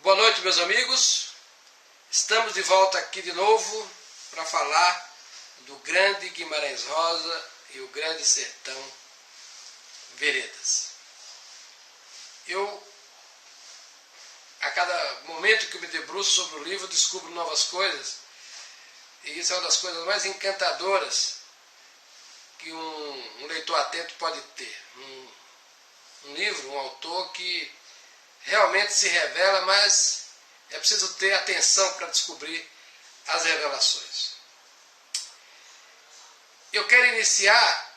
Boa noite, meus amigos. Estamos de volta aqui de novo para falar do grande Guimarães Rosa e o grande sertão Veredas. A cada momento que eu me debruço sobre o livro, descubro novas coisas. E isso é uma das coisas mais encantadoras que um leitor atento pode ter. Um livro, um autor que realmente se revela, mas é preciso ter atenção para descobrir as revelações. Eu quero iniciar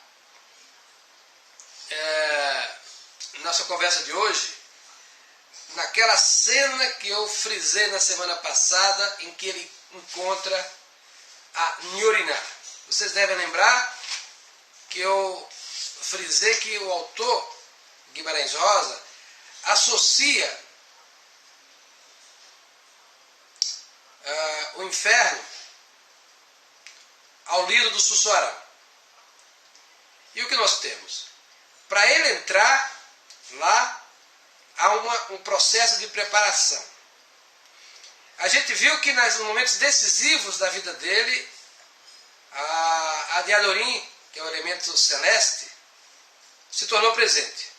nossa conversa de hoje naquela cena que eu frisei na semana passada, em que ele encontra a Nhoriná. Vocês devem lembrar que eu frisei que o autor, Guimarães Rosa, associa o inferno ao lido do Sussuarão. E o que nós temos? Para ele entrar lá, há um processo de preparação. A gente viu que nos momentos decisivos da vida dele, a Diadorim, que é o elemento celeste, se tornou presente.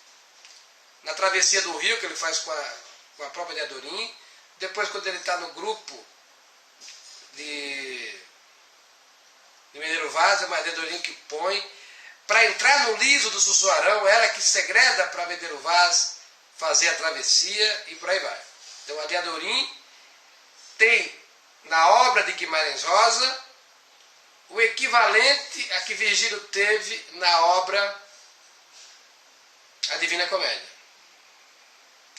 Na travessia do rio que ele faz com a própria Diadorim, depois quando ele está no grupo de Mineiro Vaz, é uma Diadorim que põe, para entrar no liso do Sussuarão, ela que segreda para Mineiro Vaz fazer a travessia e por aí vai. Então a Diadorim tem na obra de Guimarães Rosa o equivalente a que Virgílio teve na obra A Divina Comédia.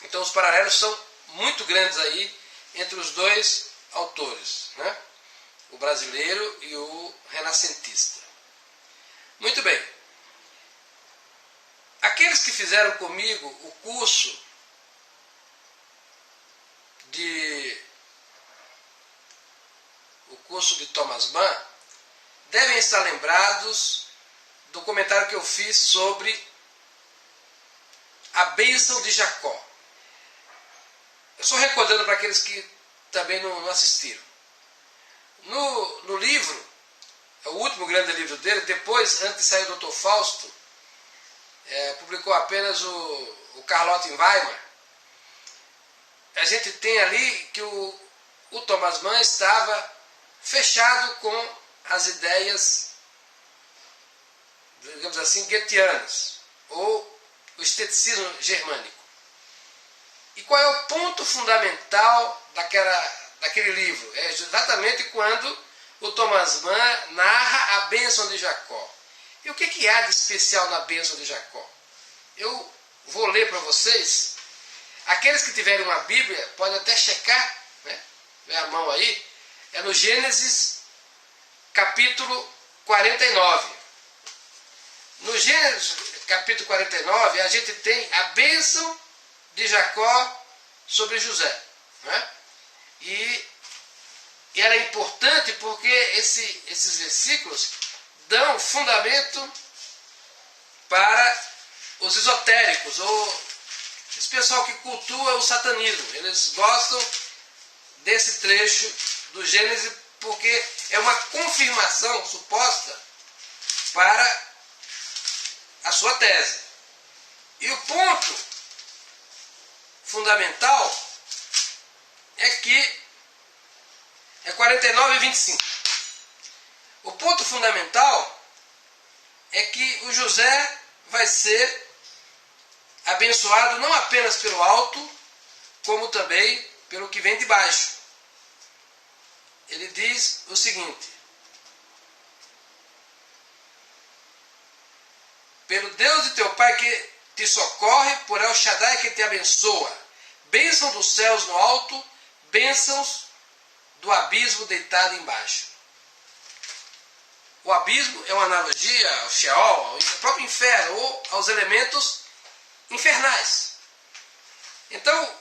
Então os paralelos são muito grandes aí entre os dois autores, né? O brasileiro e o renascentista. Muito bem. Aqueles que fizeram comigo o curso de Thomas Mann devem estar lembrados do comentário que eu fiz sobre a bênção de Jacó. Eu só recordando para aqueles que também não assistiram. No livro, é o último grande livro dele, depois, antes de sair o Dr. Fausto, publicou apenas o Carlotta em Weimar. A gente tem ali que o Thomas Mann estava fechado com as ideias, digamos assim, goetheanas, ou o esteticismo germânico. E qual é o ponto fundamental daquele livro? É exatamente quando o Thomas Mann narra a bênção de Jacó. E o que há de especial na bênção de Jacó? Eu vou ler para vocês. Aqueles que tiverem uma Bíblia podem até checar, né? Vê a mão aí. É no Gênesis capítulo 49. No Gênesis capítulo 49 a gente tem a bênção de Jacó sobre José, né? E ela é importante porque esses versículos dão fundamento para os esotéricos, ou esse pessoal que cultua o satanismo. Eles gostam desse trecho do Gênesis porque é uma confirmação suposta para a sua tese. E o ponto fundamental é que é 49 e 25. O ponto fundamental é que o José vai ser abençoado não apenas pelo alto, como também pelo que vem de baixo. Ele diz o seguinte: pelo Deus de teu pai que te socorre, por El Shaddai que te abençoa, bênção dos céus no alto, bênçãos do abismo deitado embaixo. O abismo é uma analogia ao Sheol, ao próprio inferno, ou aos elementos infernais. Então,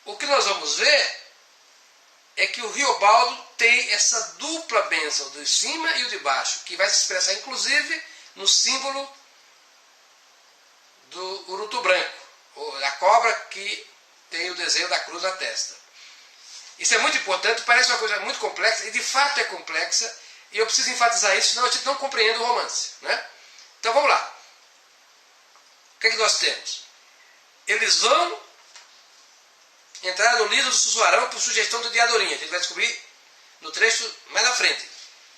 o que nós vamos ver é que o Riobaldo tem essa dupla bênção, do de cima e o de baixo, que vai se expressar inclusive no símbolo do urutu branco, ou da cobra que tem o desenho da cruz na testa. Isso é muito importante, parece uma coisa muito complexa, e de fato é complexa, e eu preciso enfatizar isso, senão a gente não compreende o romance. Né? Então vamos lá. O que é que nós temos? Eles vão entrar no livro do Sussuarão por sugestão do Diadorim. A gente vai descobrir no trecho mais na frente,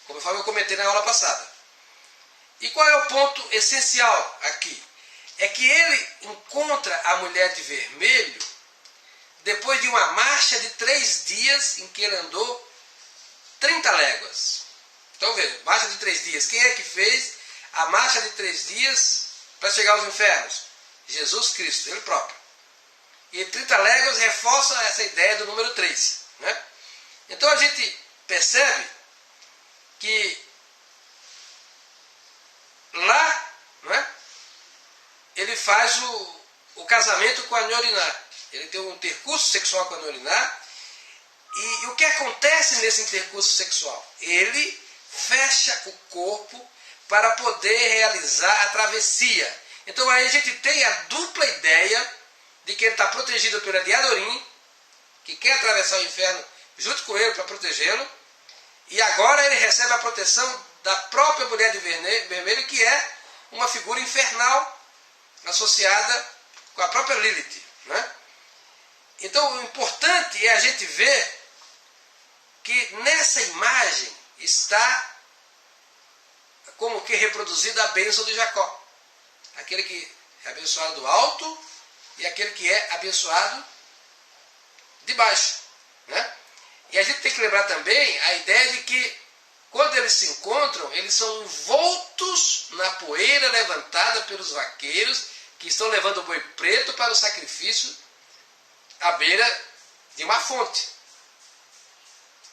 conforme eu comentei na aula passada. E qual é o ponto essencial aqui? É que ele encontra a mulher de vermelho depois de uma marcha de 3 dias em que ele andou 30 léguas. Então veja, marcha de 3 dias. Quem é que fez a marcha de 3 dias para chegar aos infernos? Jesus Cristo, ele próprio. E 30 léguas reforça essa ideia do número 3. Né? Então a gente percebe que lá, né, ele faz o casamento com a Nioriná. Ele tem um intercurso sexual com a Nioriná. E o que acontece nesse intercurso sexual? Ele fecha o corpo para poder realizar a travessia. Então aí a gente tem a dupla ideia de que ele está protegido pela Diadorim, que quer atravessar o inferno junto com ele para protegê-lo, e agora ele recebe a proteção da própria mulher de vermelho, que é uma figura infernal associada com a própria Lilith. Né? Então o importante é a gente ver que nessa imagem está como que reproduzida a bênção de Jacó. Aquele que é abençoado do alto e aquele que é abençoado de baixo. Né? E a gente tem que lembrar também a ideia de que quando eles se encontram, eles são envoltos na poeira levantada pelos vaqueiros que estão levando o boi preto para o sacrifício à beira de uma fonte.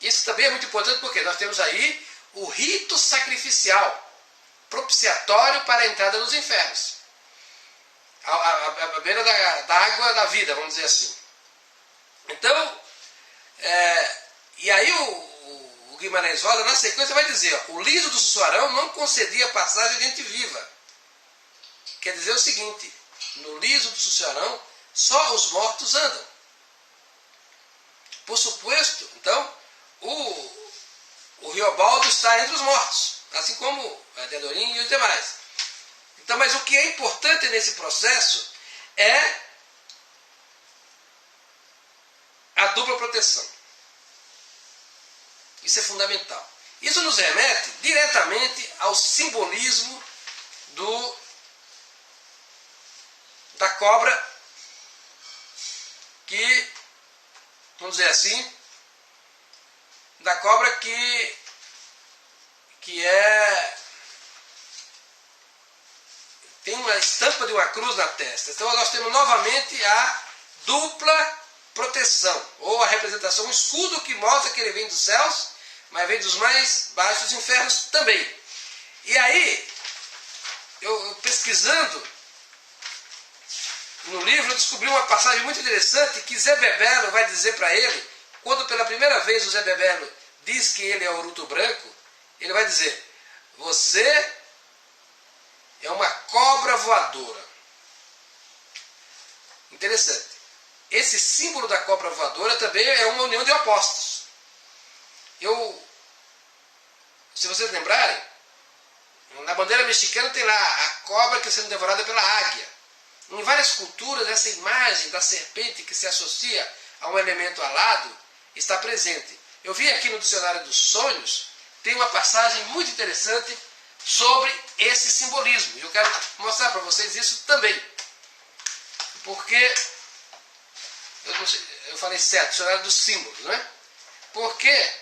Isso também é muito importante porque nós temos aí o rito sacrificial, propiciatório para a entrada nos infernos. À beira da água da vida, vamos dizer assim. Então, e aí o Guimarães Rosa, na sequência, vai dizer, ó, o liso do Sussuarão não concedia passagem de gente viva. Quer dizer o seguinte, no liso do Sussuarão, só os mortos andam. Por suposto, então, o Riobaldo está entre os mortos, assim como a Diadorim e os demais. Então, mas o que é importante nesse processo é a dupla proteção. Isso é fundamental. Isso nos remete diretamente ao simbolismo da cobra que, vamos dizer assim, da cobra que tem uma estampa de uma cruz na testa. Então nós temos novamente a dupla proteção, ou a representação, um escudo que mostra que ele vem dos céus, mas vem dos mais baixos infernos também. E aí, eu pesquisando no livro, eu descobri uma passagem muito interessante que Zé Bebelo vai dizer para ele, quando pela primeira vez o Zé Bebelo diz que ele é Oruto Branco, ele vai dizer, você é uma cobra voadora. Interessante. Esse símbolo da cobra voadora também é uma união de opostos. Se vocês lembrarem, na bandeira mexicana tem lá a cobra que está sendo devorada pela águia. Em várias culturas, essa imagem da serpente que se associa a um elemento alado está presente. Eu vi aqui no Dicionário dos Sonhos, tem uma passagem muito interessante sobre esse simbolismo. E eu quero mostrar para vocês isso também. Porque, eu falei certo, Dicionário dos Símbolos, não é? Porque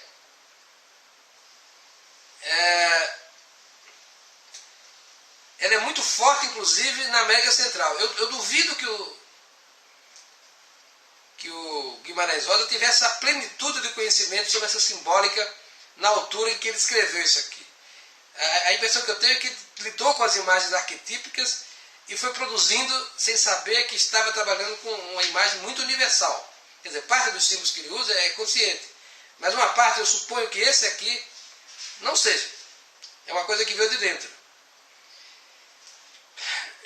ela é muito forte, inclusive, na América Central. Eu duvido que o Guimarães Rosa tivesse a plenitude de conhecimento sobre essa simbólica na altura em que ele escreveu isso aqui. A impressão que eu tenho é que lidou com as imagens arquetípicas e foi produzindo sem saber que estava trabalhando com uma imagem muito universal. Quer dizer, parte dos símbolos que ele usa é consciente, mas uma parte eu suponho que esse aqui não seja. É uma coisa que veio de dentro.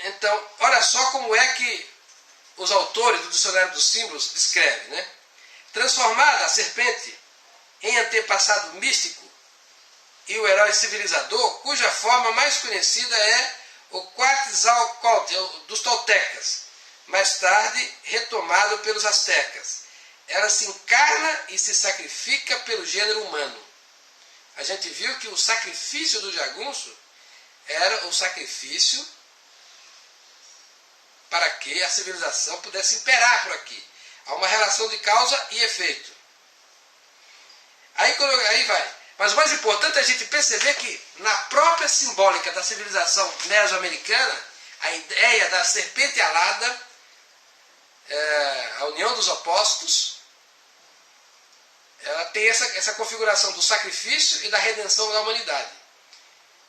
Então, olha só como é que os autores do Dicionário dos Símbolos descrevem, né? Transformada a serpente em antepassado místico e o herói civilizador, cuja forma mais conhecida é o Quetzalcóatl dos toltecas, mais tarde retomado pelos astecas. Ela se encarna e se sacrifica pelo gênero humano. A gente viu que o sacrifício do jagunço era o sacrifício para que a civilização pudesse imperar por aqui. Há uma relação de causa e efeito. Aí vai. Mas o mais importante é a gente perceber que na própria simbólica da civilização mesoamericana, a ideia da serpente alada, a união dos opostos, ela tem essa configuração do sacrifício e da redenção da humanidade.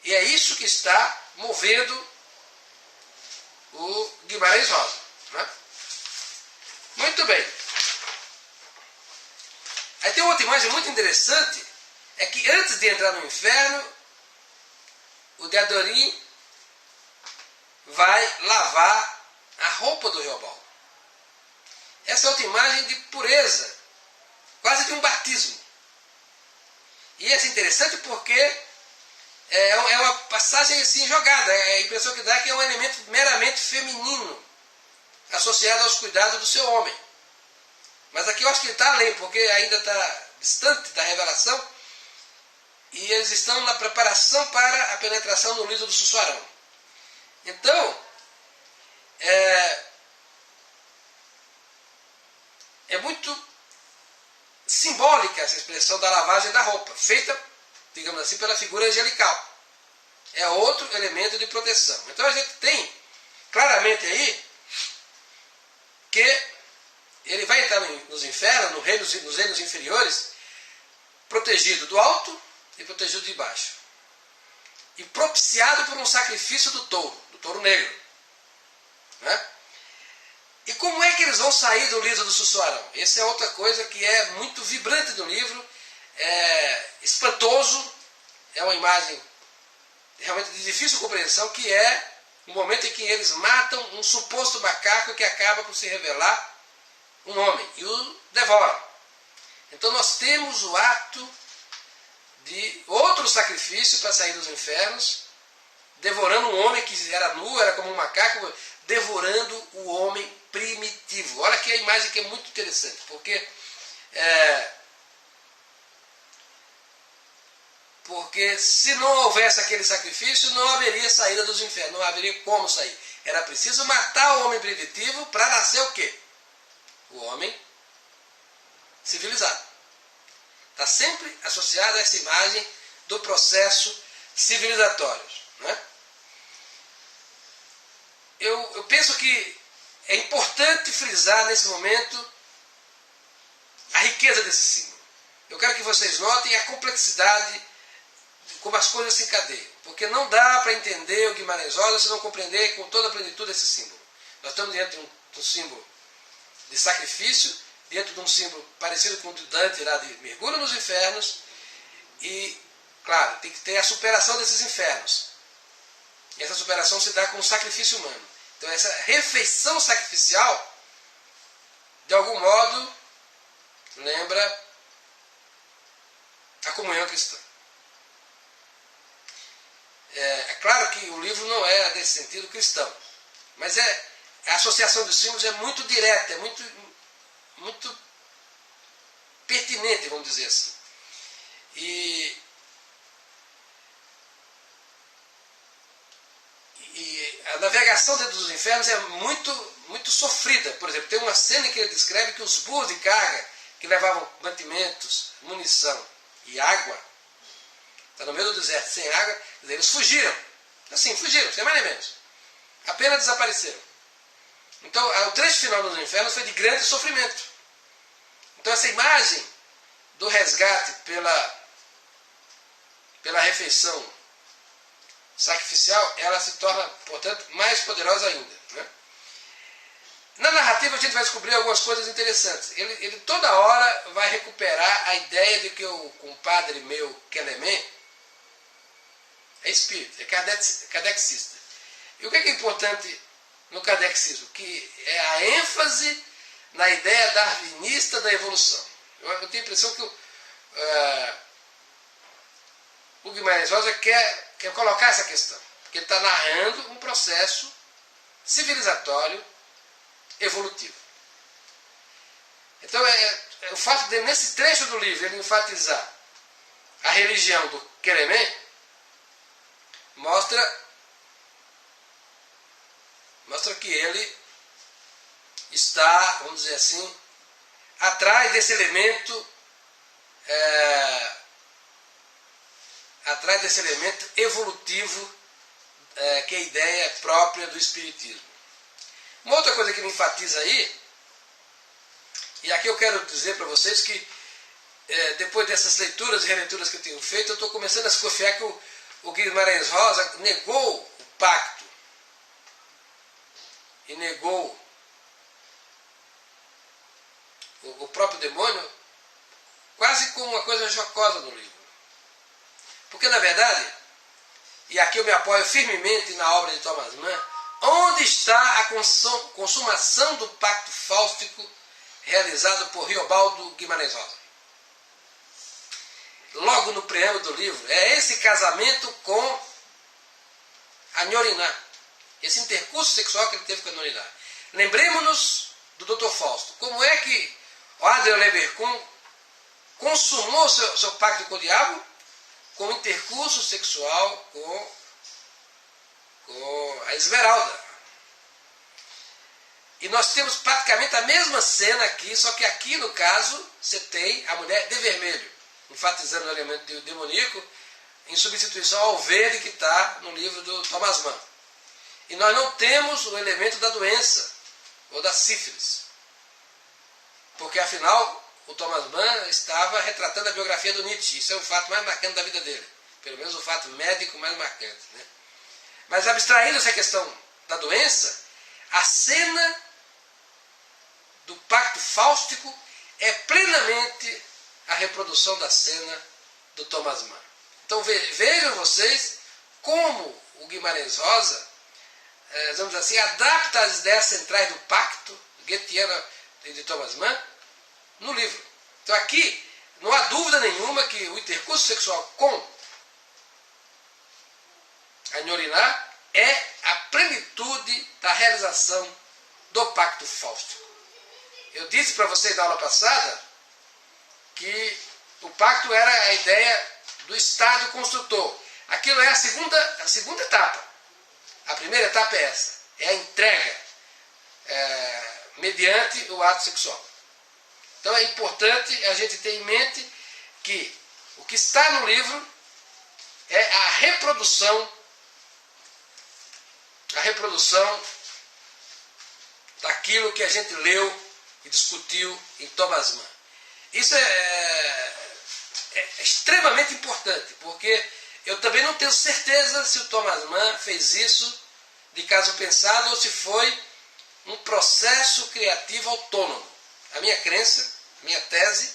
E é isso que está movendo o Guimarães Rosa. Né? Muito bem. Aí tem outra imagem muito interessante, é que antes de entrar no inferno, o Deodorim vai lavar a roupa do Reobaldo. Essa é outra imagem de pureza, quase de um batismo. E é interessante porque é uma passagem assim jogada. A impressão que dá é que é um elemento meramente feminino, associado aos cuidados do seu homem. Mas aqui eu acho que ele está além, porque ainda está distante da revelação, e eles estão na preparação para a penetração no liso do Sussuarão. Então, é muito simbólica essa expressão da lavagem da roupa, feita, digamos assim, pela figura angelical. É outro elemento de proteção. Então a gente tem claramente aí que ele vai entrar nos infernos, nos reinos inferiores, protegido do alto e protegido de baixo. E propiciado por um sacrifício do touro negro. Né? E como é que eles vão sair do liso do Sussuarão? Essa é outra coisa que é muito vibrante no livro, é espantoso, é uma imagem realmente de difícil compreensão, que é o momento em que eles matam um suposto macaco que acaba por se revelar um homem e o devora. Então nós temos o ato de outro sacrifício para sair dos infernos, devorando um homem que era nu, era como um macaco, devorando o homem primitivo. Olha aqui a imagem que é muito interessante, porque se não houvesse aquele sacrifício, não haveria saída dos infernos, não haveria como sair. Era preciso matar o homem primitivo para nascer o quê? O homem civilizado. Está sempre associado a essa imagem do processo civilizatório. Né? Eu penso que é importante frisar nesse momento a riqueza desse símbolo. Eu quero que vocês notem a complexidade de como as coisas se encadeiam. Porque não dá para entender o Guimarães Rosa se não compreender com toda a plenitude esse símbolo. Nós estamos diante de um símbolo de sacrifício, dentro de um símbolo parecido com o de Dante, lá de mergulho nos infernos, e, claro, tem que ter a superação desses infernos. E essa superação se dá com o sacrifício humano. Então essa refeição sacrificial, de algum modo, lembra a comunhão cristã. É claro que o livro não é nesse sentido cristão, mas a associação dos símbolos é muito direta, é muito pertinente, vamos dizer assim. E a navegação dentro dos infernos é muito sofrida. Por exemplo, tem uma cena em que ele descreve que os burros de carga que levavam mantimentos, munição e água, está no meio do deserto sem água, eles fugiram. Assim, fugiram, sem mais nem menos. Apenas desapareceram. Então, o trecho final dos infernos foi de grande sofrimento. Então, essa imagem do resgate pela refeição sacrificial, ela se torna, portanto, mais poderosa ainda. Né? Na narrativa, a gente vai descobrir algumas coisas interessantes. Ele toda hora vai recuperar a ideia de que o compadre meu, Quelemé, é espírita, é kardecista. E o que é importante no kardexismo, que é a ênfase na ideia darwinista da evolução. Eu tenho a impressão que o Guimarães Rosa quer colocar essa questão, porque ele está narrando um processo civilizatório evolutivo. Então, o fato de, nesse trecho do livro, ele enfatizar a religião do Queremé, mostra que ele está, vamos dizer assim, atrás desse elemento evolutivo, que é a ideia própria do Espiritismo. Uma outra coisa que me enfatiza aí, e aqui eu quero dizer para vocês que depois dessas leituras e releituras que eu tenho feito, eu estou começando a desconfiar que o Guimarães Rosa negou o pacto e negou o próprio demônio quase como uma coisa jocosa no livro. Porque, na verdade, e aqui eu me apoio firmemente na obra de Thomas Mann, onde está a consumação do pacto fáustico realizado por Riobaldo Guimarães Rosa? Logo no preâmbulo do livro, é esse casamento com a Nhoriná, esse intercurso sexual que ele teve com a Nhoriná. Lembremos-nos do Dr. Fausto. Como é que o Adrian Leverkuhn consumou seu pacto com o diabo? Com o intercurso sexual com a Esmeralda. E nós temos praticamente a mesma cena aqui, só que aqui, no caso, você tem a mulher de vermelho, enfatizando o elemento demoníaco, em substituição ao verde que está no livro do Thomas Mann. E nós não temos o elemento da doença, ou da sífilis. Porque, afinal, o Thomas Mann estava retratando a biografia do Nietzsche. Isso é o fato mais marcante da vida dele. Pelo menos o fato médico mais marcante, né? Mas, abstraindo essa questão da doença, a cena do pacto fáustico é plenamente a reprodução da cena do Thomas Mann. Então vejam vocês como o Guimarães Rosa, vamos dizer assim, adapta as ideias centrais do pacto goetheano de Thomas Mann no livro. Então aqui não há dúvida nenhuma que o intercurso sexual com a Nhoriná é a plenitude da realização do pacto fáustico. Eu disse para vocês na aula passada que o pacto era a ideia do Estado construtor. Aquilo é a segunda etapa. A primeira etapa é essa, é a entrega mediante o ato sexual. Então é importante a gente ter em mente que o que está no livro é a reprodução daquilo que a gente leu e discutiu em Thomas Mann. Isso é extremamente importante, porque eu também não tenho certeza se o Thomas Mann fez isso de caso pensado ou se foi um processo criativo autônomo. A minha crença, a minha tese,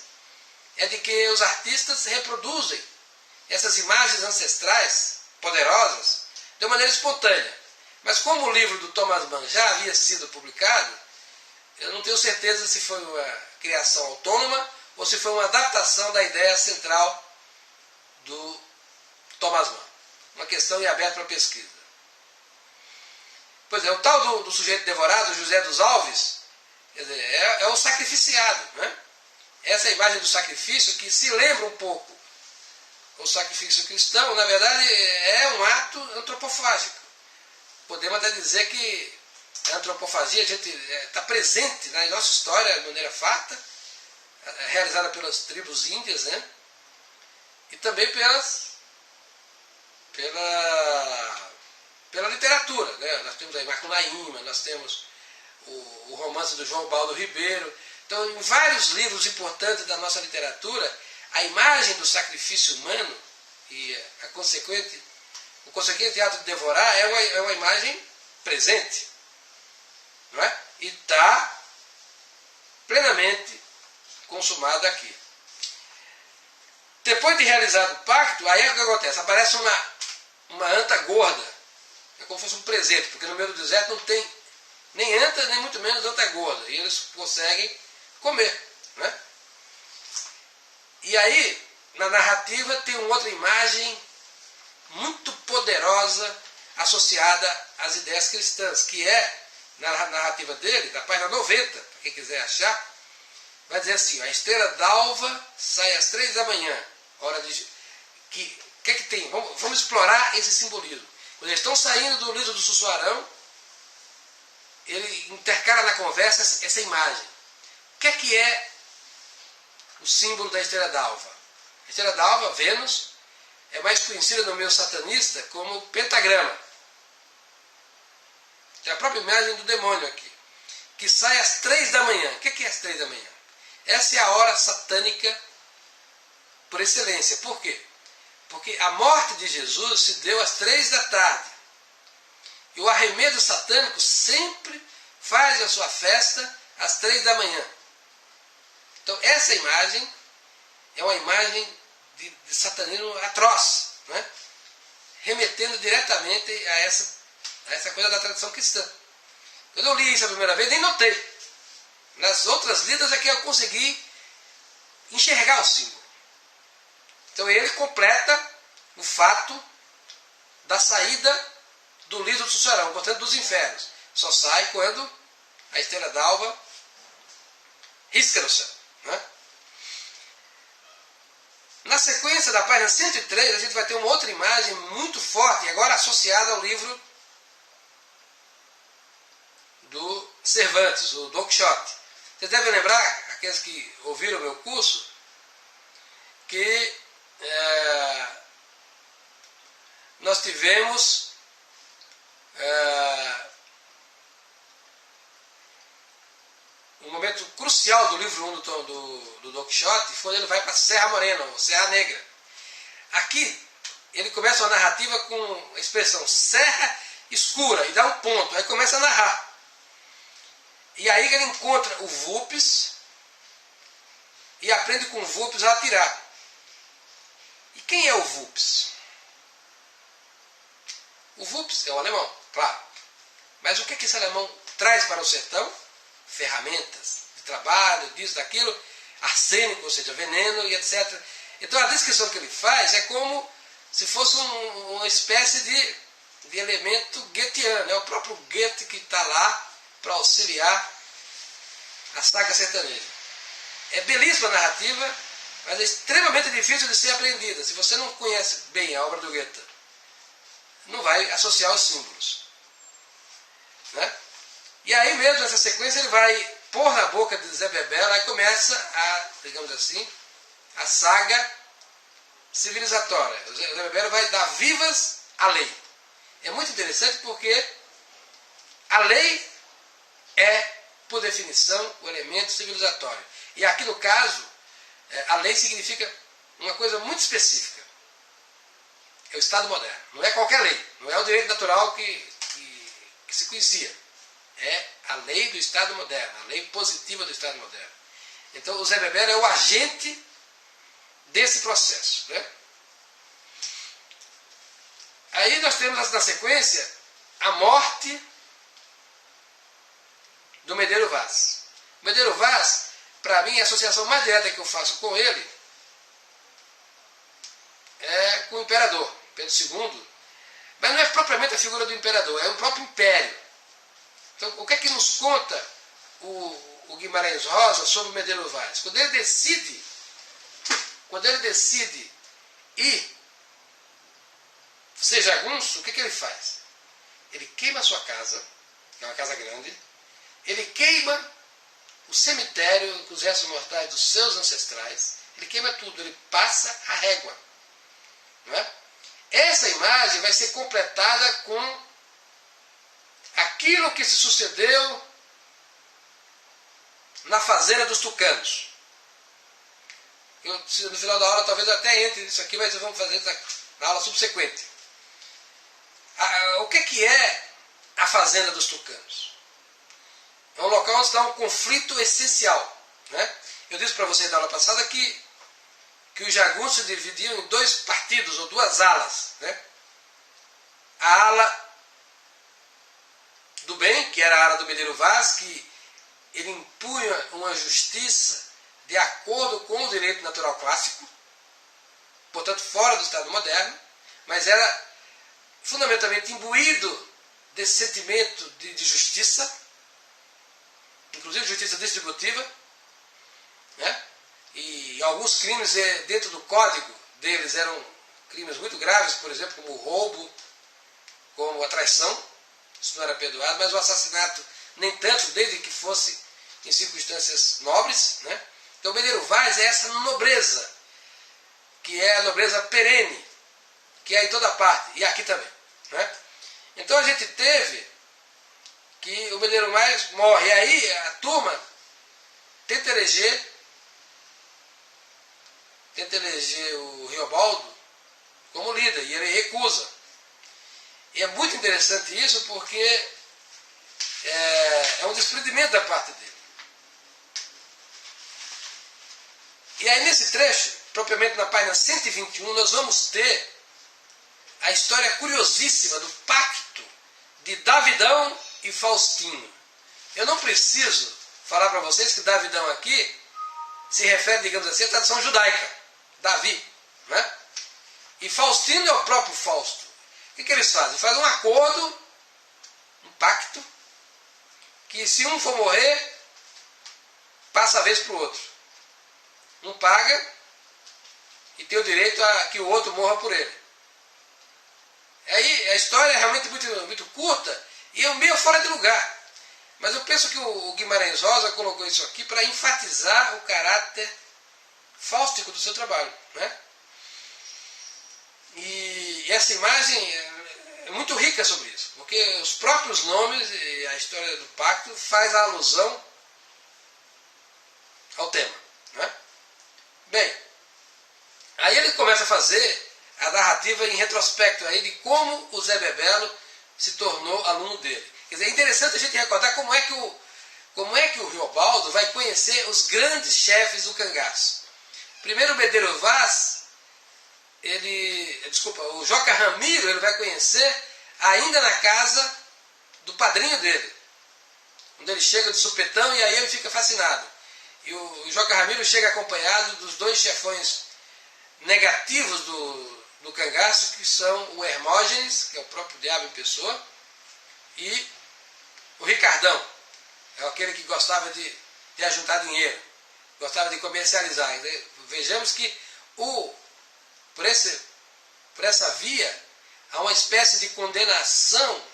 é de que os artistas reproduzem essas imagens ancestrais poderosas de maneira espontânea. Mas como o livro do Thomas Mann já havia sido publicado, eu não tenho certeza se foi uma criação autônoma ou se foi uma adaptação da ideia central do Thomas Mann. Uma questão em aberto para pesquisa. Pois é, o tal do sujeito devorado, José dos Alves, quer dizer, é o sacrificiado, né? Essa imagem do sacrifício que se lembra um pouco o sacrifício cristão, na verdade é um ato antropofágico. Podemos até dizer que a antropofagia está presente na nossa história de maneira farta, realizada pelas tribos índias, né? E também pela literatura, né? Nós temos aí Macunaíma, nós temos o romance do João Baldo Ribeiro. Então, em vários livros importantes da nossa literatura, a imagem do sacrifício humano e o consequente ato de devorar é uma imagem presente, não é? E está plenamente consumada aqui. Depois de realizado o pacto, aí é o que acontece? Aparece uma anta gorda, é como se fosse um presente, porque no meio do deserto não tem nem anta, nem muito menos anta gorda. E eles conseguem comer, né? E aí, na narrativa, tem uma outra imagem muito poderosa associada às ideias cristãs, que é, na narrativa dele, da página 90, para quem quiser achar, vai dizer assim: a estrela d'alva sai às 3 da manhã, hora de... O que é que tem? Vamos explorar esse simbolismo. Quando eles estão saindo do liso do Sussuarão, ele intercala na conversa essa imagem. O que é o símbolo da estrela d'alva? A estrela d'alva, Vênus, é mais conhecida no meio satanista como pentagrama. É a própria imagem do demônio aqui, que sai às 3 da manhã. O que é às 3 da manhã? Essa é a hora satânica por excelência. Por quê? Porque a morte de Jesus se deu às 3 da tarde. E o arremedo satânico sempre faz a sua festa às 3 da manhã. Então essa imagem é uma imagem de satanismo atroz, né? Remetendo diretamente a essa coisa da tradição cristã. Quando eu li isso a primeira vez, nem notei. Nas outras lidas é que eu consegui enxergar o símbolo. Então ele completa o fato da saída do liso do Sussuarão, portanto dos infernos. Só sai quando a estrela d'alva risca no céu, né? Na sequência da página 103, a gente vai ter uma outra imagem muito forte, agora associada ao livro do Cervantes, o Don Quixote. Vocês devem lembrar, aqueles que ouviram o meu curso, que nós tivemos um momento crucial do livro 1 do Don Quixote, foi quando ele vai para a Serra Morena, ou Serra Negra. Aqui, ele começa uma narrativa com a expressão serra escura, e dá um ponto, aí começa a narrar. E aí ele encontra o Vulpes, e aprende com o Vulpes a atirar. E quem é o Vulpes? O Vulpes é um alemão, claro. Mas o que esse alemão traz para o sertão? Ferramentas de trabalho, disso, daquilo, arsênico, ou seja, veneno e etc. Então a descrição que ele faz é como se fosse uma espécie de elemento goetheano. É o próprio Goethe que está lá para auxiliar a saga sertaneja. É belíssima a narrativa, mas é extremamente difícil de ser aprendida. Se você não conhece bem a obra do Goethe, não vai associar os símbolos, né? E aí mesmo, nessa sequência, ele vai pôr na boca de Zé Bebela e começa a, digamos assim, a saga civilizatória. O Zé Bebela vai dar vivas à lei. É muito interessante porque a lei é, por definição, o elemento civilizatório. E aqui no caso, a lei significa uma coisa muito específica. É o Estado moderno. Não é qualquer lei. Não é o direito natural que se conhecia. É a lei do Estado moderno, a lei positiva do Estado moderno. Então o Zé Bebela é o agente desse processo, né? Aí nós temos na sequência a morte do Medeiro Vaz. O Medeiro Vaz, para mim, a associação mais direta que eu faço com ele é com o imperador, Pedro II. Mas não é propriamente a figura do imperador, é o próprio império. Então, o que é que nos conta o Guimarães Rosa sobre o Medeiro Vaz? Quando ele decide ir ser jagunço, o que ele faz? Ele queima a sua casa, que é uma casa grande, ele queima o cemitério com os restos mortais dos seus ancestrais, ele queima tudo, ele passa a régua. Não é? Essa imagem vai ser completada com aquilo que se sucedeu na fazenda dos tucanos. No final da aula talvez eu até entre nisso aqui, mas vamos fazer na aula subsequente. O que é a fazenda dos tucanos? É um local onde está um conflito essencial, né? Eu disse para vocês na aula passada que os jagunços se dividiam em dois partidos, ou duas alas, né? A ala do bem, que era a Ara do Medeiro Vaz, que ele impunha uma justiça de acordo com o direito natural clássico, portanto fora do Estado moderno, mas era fundamentalmente imbuído desse sentimento de justiça, inclusive justiça distributiva, né? E alguns crimes dentro do código deles eram crimes muito graves, por exemplo, como o roubo, como a traição, isso não era perdoado, mas o assassinato nem tanto, desde que fosse em circunstâncias nobres, né? Então o Medeiro Vaz é essa nobreza, que é a nobreza perene, que é em toda parte, e aqui também, né? Então a gente teve que o Medeiro Vaz morre, e aí a turma tenta eleger o Riobaldo como líder, e ele recusa. E é muito interessante isso, porque é um desprendimento da parte dele. E aí nesse trecho, propriamente na página 121, nós vamos ter a história curiosíssima do pacto de Davidão e Faustino. Eu não preciso falar para vocês que Davidão aqui se refere, digamos assim, à tradição judaica, Davi, né? E Faustino é o próprio Fausto. O que eles fazem? Fazem um acordo, um pacto, que se um for morrer, passa a vez para o outro. Um paga e tem o direito a que o outro morra por ele. Aí a história é realmente muito curta e é meio fora de lugar. Mas eu penso que o Guimarães Rosa colocou isso aqui para enfatizar o caráter fáustico do seu trabalho, né? E essa imagem é muito rica sobre isso, porque os próprios nomes e a história do pacto faz a alusão ao tema, né? Bem, aí ele começa a fazer a narrativa em retrospecto aí de como o Zé Bebelo se tornou aluno dele. Quer dizer, é interessante a gente recordar como é que o Riobaldo vai conhecer os grandes chefes do cangaço. Primeiro o Medeiro Vaz, o Joca Ramiro ele vai conhecer ainda na casa do padrinho dele, onde ele chega de supetão e aí ele fica fascinado. E o Joca Ramiro chega acompanhado dos dois chefões negativos do cangaço, que são o Hermógenes, que é o próprio diabo em pessoa, e o Ricardão, é aquele que gostava de ajuntar dinheiro, gostava de comercializar. Vejamos que por essa via há uma espécie de condenação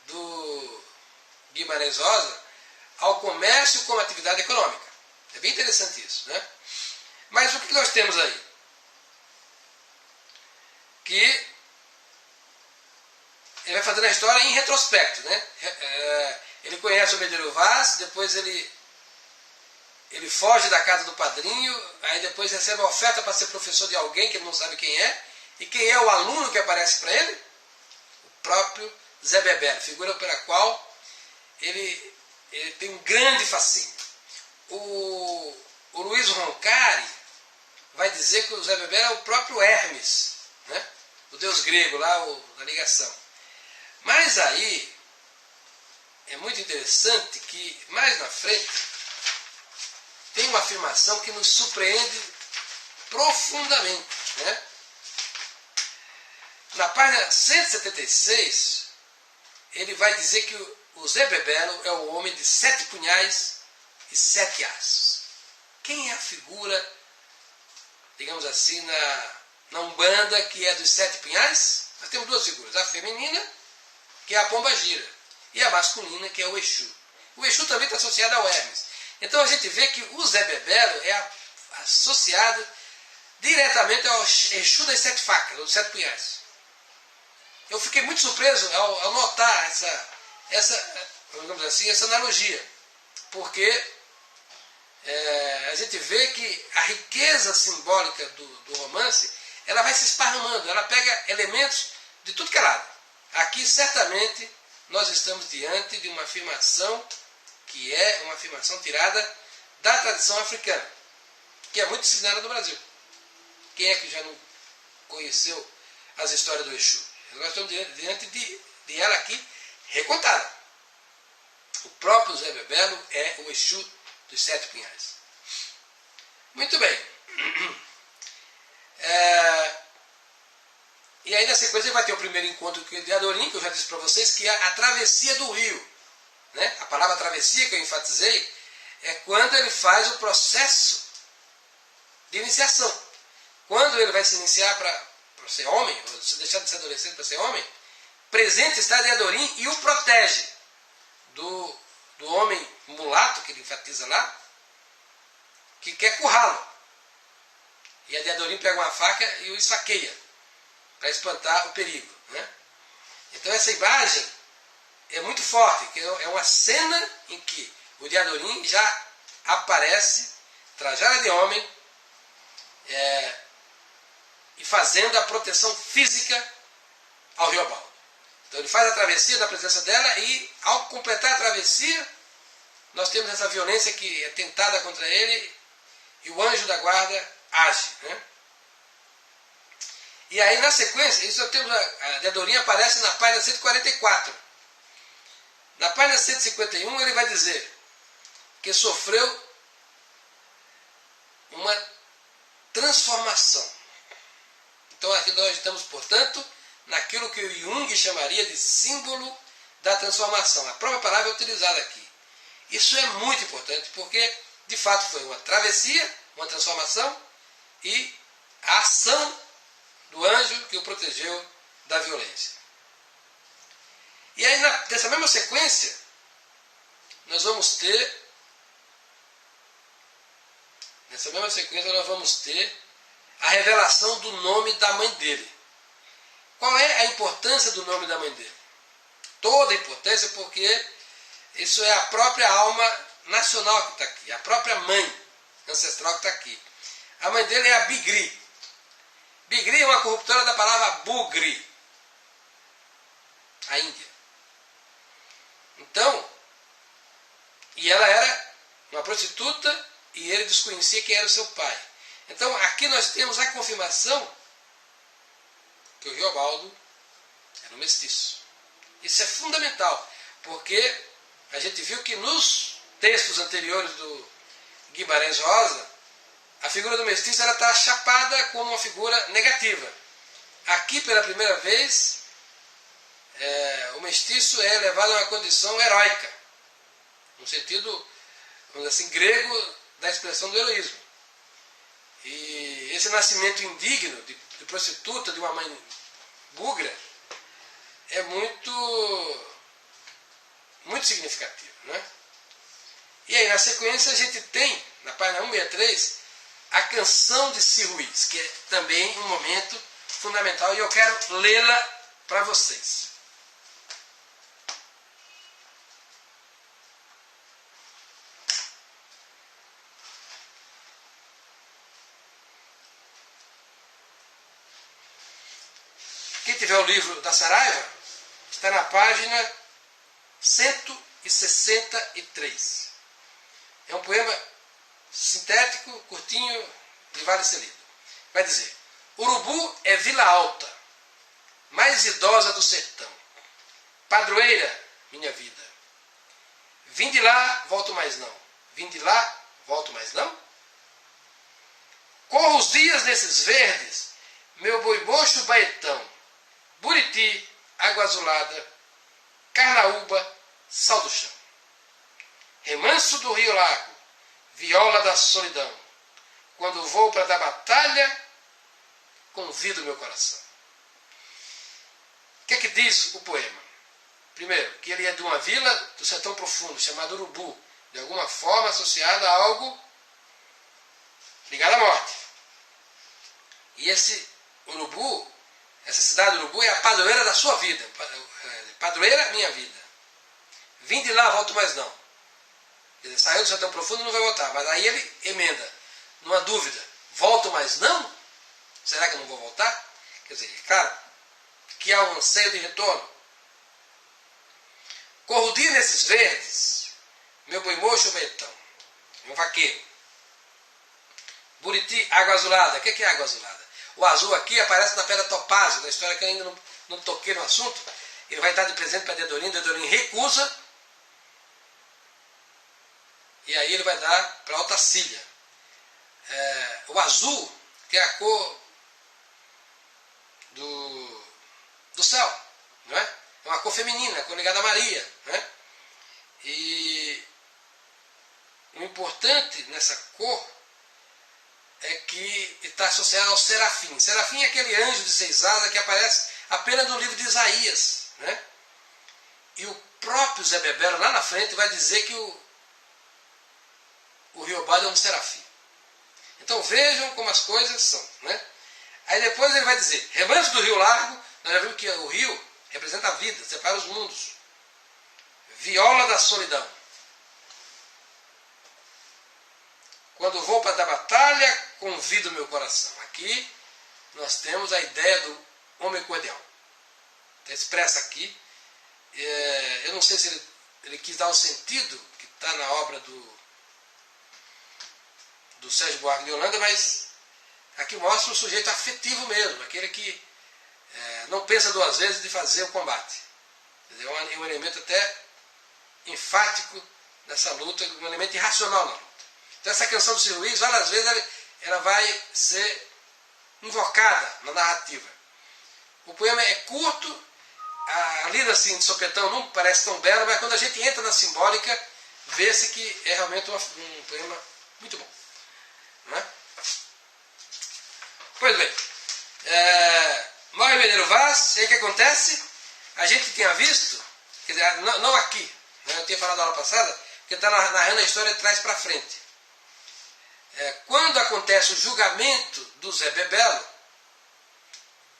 do Guimarães Rosa ao comércio como atividade econômica. É bem interessante isso, né? Mas o que nós temos aí? Que ele vai fazendo a história em retrospecto, né? Ele conhece o Medeiro Vaz, depois ele foge da casa do padrinho, aí depois recebe a oferta para ser professor de alguém que ele não sabe quem é. E quem é o aluno que aparece para ele? O próprio Zé Bebelo, figura pela qual ele tem um grande fascínio. O Luiz Roncari vai dizer que o Zé Bebelo é o próprio Hermes, né? O deus grego lá, da ligação. Mas aí é muito interessante que mais na frente tem uma afirmação que nos surpreende profundamente, né? Na página 176, ele vai dizer que o Zé Bebelo é o homem de 7 punhais e 7 aços. Quem é a figura, digamos assim, na Umbanda que é dos 7 punhais? Nós temos duas figuras, a feminina, que é a pombagira, e a masculina, que é o Exu. O Exu também está associado ao Hermes. Então a gente vê que o Zé Bebelo é associado diretamente ao Exu das 7 facas, dos 7 punhais. Eu fiquei muito surpreso ao notar digamos assim, essa analogia, porque a gente vê que a riqueza simbólica do romance ela vai se esparramando, ela pega elementos de tudo que é lado. Aqui certamente nós estamos diante de uma afirmação que é uma afirmação tirada da tradição africana, que é muito disciplinada no Brasil. Quem é que já não conheceu as histórias do Exu? Nós estamos diante de ela aqui recontada. O próprio Zé Bebelo é o Exu dos 7 punhais. Muito bem. E aí na sequência vai ter o primeiro encontro com o Diadorim, que eu já disse para vocês, que é a travessia do rio. Né? A palavra travessia que eu enfatizei é quando ele faz o processo de iniciação. Quando ele vai se iniciar para ser homem, ou se deixar de ser adolescente para ser homem, presente está Diadorim e o protege do homem mulato, que ele enfatiza lá, que quer currá-lo. E a Diadorim pega uma faca e o esfaqueia, para espantar o perigo. Né? Então essa imagem é muito forte, que é uma cena em que o Diadorim já aparece, trajado de homem, e fazendo a proteção física ao Riobaldo. Então ele faz a travessia na presença dela e, ao completar a travessia, nós temos essa violência que é tentada contra ele e o anjo da guarda age. Né? E aí, na sequência, isso nós temos a Diadorim aparece na página 144. Na página 151 ele vai dizer que sofreu uma transformação. Então aqui nós estamos, portanto, naquilo que o Jung chamaria de símbolo da transformação. A própria palavra é utilizada aqui. Isso é muito importante, porque de fato foi uma travessia, uma transformação e a ação do anjo que o protegeu da violência. E aí, nessa mesma sequência, nós vamos ter a revelação do nome da mãe dele. Qual é a importância do nome da mãe dele? Toda a importância, porque isso é a própria alma nacional que está aqui, a própria mãe ancestral que está aqui. A mãe dele é a Bigri. Bigri é uma corruptora da palavra Bugri, a Índia. Então, e ela era uma prostituta e ele desconhecia quem era o seu pai. Então, aqui nós temos a confirmação que o Riobaldo era um mestiço. Isso é fundamental, porque a gente viu que nos textos anteriores do Guimarães Rosa, a figura do mestiço está chapada como uma figura negativa. Aqui, pela primeira vez, o mestiço é levado a uma condição heróica, no sentido, vamos dizer assim, grego da expressão do heroísmo. E esse nascimento indigno de prostituta, de uma mãe bugra, é muito significativo. Né? E aí, na sequência, a gente tem, na página 163, a canção de Si Ruiz, que é também um momento fundamental, e eu quero lê-la para vocês. Quem tiver o livro da Saraiva, está na página 163. É um poema sintético, curtinho, e vale ser lido. Vai dizer: Urubu é Vila Alta, mais idosa do sertão, padroeira, minha vida. Vim de lá, volto mais não. Vim de lá, volto mais não. Corro os dias nesses verdes, meu boi mocho baetão, Buriti, Água Azulada, Carnaúba, Sal do Chão. Remanso do Rio Lago, viola da solidão. Quando vou para dar batalha, convido meu coração. O que é que diz o poema? Primeiro, que ele é de uma vila do sertão profundo, chamada Urubu, de alguma forma associada a algo ligado à morte. E esse Urubu, essa cidade de Urubu, é a padroeira da sua vida. Padroeira, minha vida. Vim de lá, volto mais não. Ele saiu do sertão profundo e não vai voltar. Mas aí ele emenda, numa dúvida: volto mais não? Será que eu não vou voltar? Quer dizer, é claro que há um anseio de retorno. Corro o dia nesses verdes, meu boi mocho betão, um vaqueiro. Buriti, água azulada. O que é água azulada? O azul aqui aparece na pedra topázio, da história que eu ainda não toquei no assunto, ele vai dar de presente para Dedorim recusa, e aí ele vai dar para Otacília. O azul, que é a cor do céu, não é? É uma cor feminina, a cor ligada a Maria, não é? E o importante nessa cor é que está associado ao serafim. Serafim é aquele anjo de 6 asas que aparece apenas no livro de Isaías, né? E o próprio Zé Bebelo, lá na frente, vai dizer que o Riobado é um serafim. Então vejam como as coisas são, né? Aí depois ele vai dizer, remanso do Rio Largo, nós já vimos que o rio representa a vida, separa os mundos. Viola da solidão. Quando vou para a batalha, convido meu coração. Aqui nós temos a ideia do homem cordial. Está expressa aqui. Eu não sei se ele quis dar o sentido que está na obra do Sérgio Buarque de Holanda, mas aqui mostra o sujeito afetivo mesmo, aquele que não pensa 2 vezes de fazer o combate. É um elemento até enfático nessa luta, um elemento irracional na luta. Então essa canção do Ciro Luiz, várias vezes ela vai ser invocada na narrativa. O poema é curto, a lida assim de sopetão não parece tão bela, mas quando a gente entra na simbólica, vê-se que é realmente um poema muito bom. Não é? Pois bem, Mauro Mineiro Vaz, e aí o que acontece? A gente tinha visto, quer dizer, não aqui, né? Eu tinha falado na aula passada, porque está narrando a história de trás para frente. Quando acontece o julgamento do Zé Bebelo,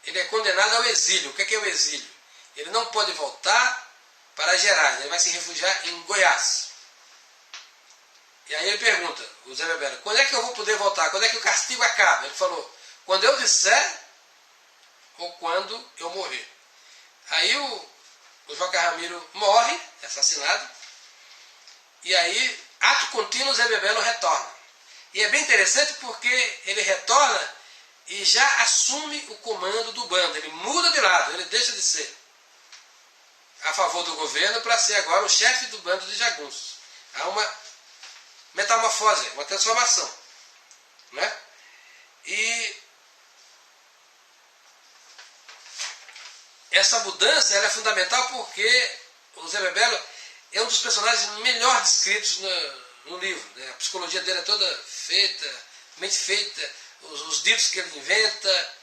ele é condenado ao exílio. O que é o exílio? Ele não pode voltar para Gerais, ele vai se refugiar em Goiás. E aí ele pergunta, o Zé Bebelo, quando é que eu vou poder voltar? Quando é que o castigo acaba? Ele falou, quando eu disser ou quando eu morrer. Aí o Joca Ramiro morre, é assassinado, e aí, ato contínuo, o Zé Bebelo retorna. E é bem interessante porque ele retorna e já assume o comando do bando. Ele muda de lado, ele deixa de ser a favor do governo para ser agora o chefe do bando de jagunços. Há uma metamorfose, uma transformação. Né? E essa mudança ela é fundamental porque o Zé Bebelo é um dos personagens melhor descritos no livro. Né? A psicologia dele é toda mente feita, os ditos que ele inventa,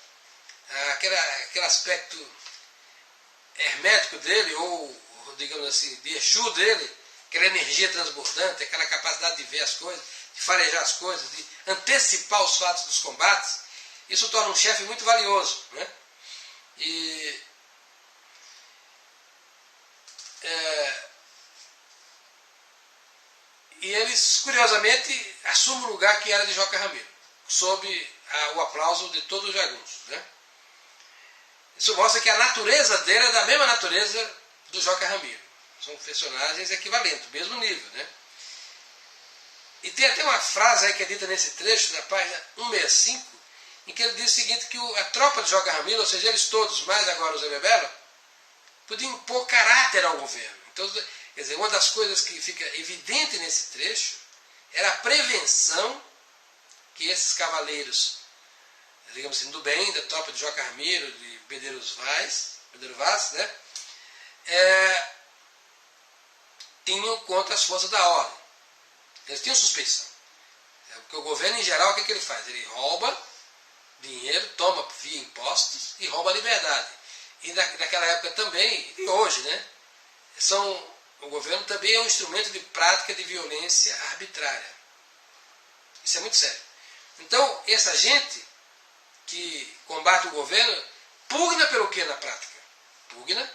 aquele aspecto hermético dele, ou digamos assim, de Exu dele, aquela energia transbordante, aquela capacidade de ver as coisas, de farejar as coisas, de antecipar os fatos dos combates, isso torna um chefe muito valioso. Né? E eles, curiosamente, assumem o lugar que era de Joca Ramiro, sob o aplauso de todos os jagunços. Né? Isso mostra que a natureza dele é da mesma natureza do Joca Ramiro. São personagens equivalentes, mesmo nível. Né? E tem até uma frase aí que é dita nesse trecho, da página 165, em que ele diz o seguinte, que a tropa de Joca Ramiro, ou seja, eles todos, mais agora o Zé Bebelo, podiam impor caráter ao governo. Então, quer dizer, uma das coisas que fica evidente nesse trecho era a prevenção que esses cavaleiros, digamos assim, do bem, da tropa de Joca Ramiro, de Bedreiro Vaz, né, tinham contra as forças da ordem. Eles tinham suspeição. Porque o governo, em geral, o que ele faz? Ele rouba dinheiro, toma via impostos e rouba a liberdade. E naquela época também, e hoje, né, o governo também é um instrumento de prática de violência arbitrária. Isso é muito sério. Então, essa gente que combate o governo pugna pelo que na prática? Pugna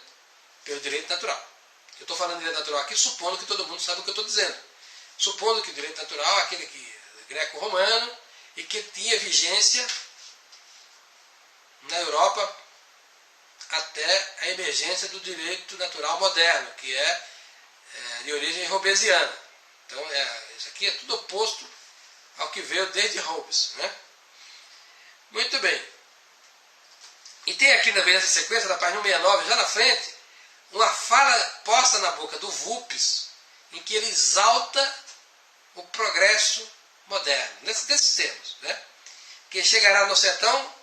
pelo direito natural. Eu estou falando de direito natural aqui, supondo que todo mundo sabe o que eu estou dizendo. Supondo que o direito natural é aquele greco-romano e que tinha vigência na Europa até a emergência do direito natural moderno, que é de origem hobbesiana. Então, isso aqui é tudo oposto ao que veio desde Hobbes. Né? Muito bem. E tem aqui nessa sequência, da página 169, já na frente, uma fala posta na boca do Vulpes, em que ele exalta o progresso moderno, nesses termos, né? Que chegará no sertão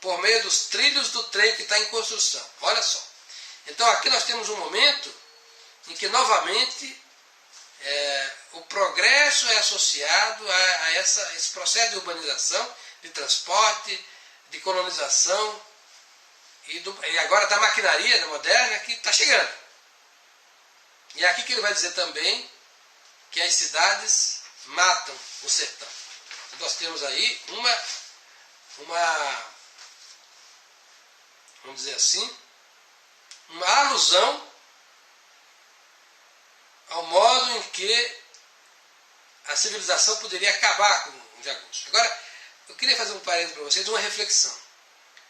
por meio dos trilhos do trem que está em construção. Olha só. Então aqui nós temos um momento em que novamente o progresso é associado a esse processo de urbanização, de transporte, de colonização e agora da maquinaria moderna que está chegando. E é aqui que ele vai dizer também que as cidades matam o sertão. Então nós temos aí vamos dizer assim, uma alusão ao modo em que a civilização poderia acabar com os jagunços. Agora, eu queria fazer um parênteses para vocês, uma reflexão.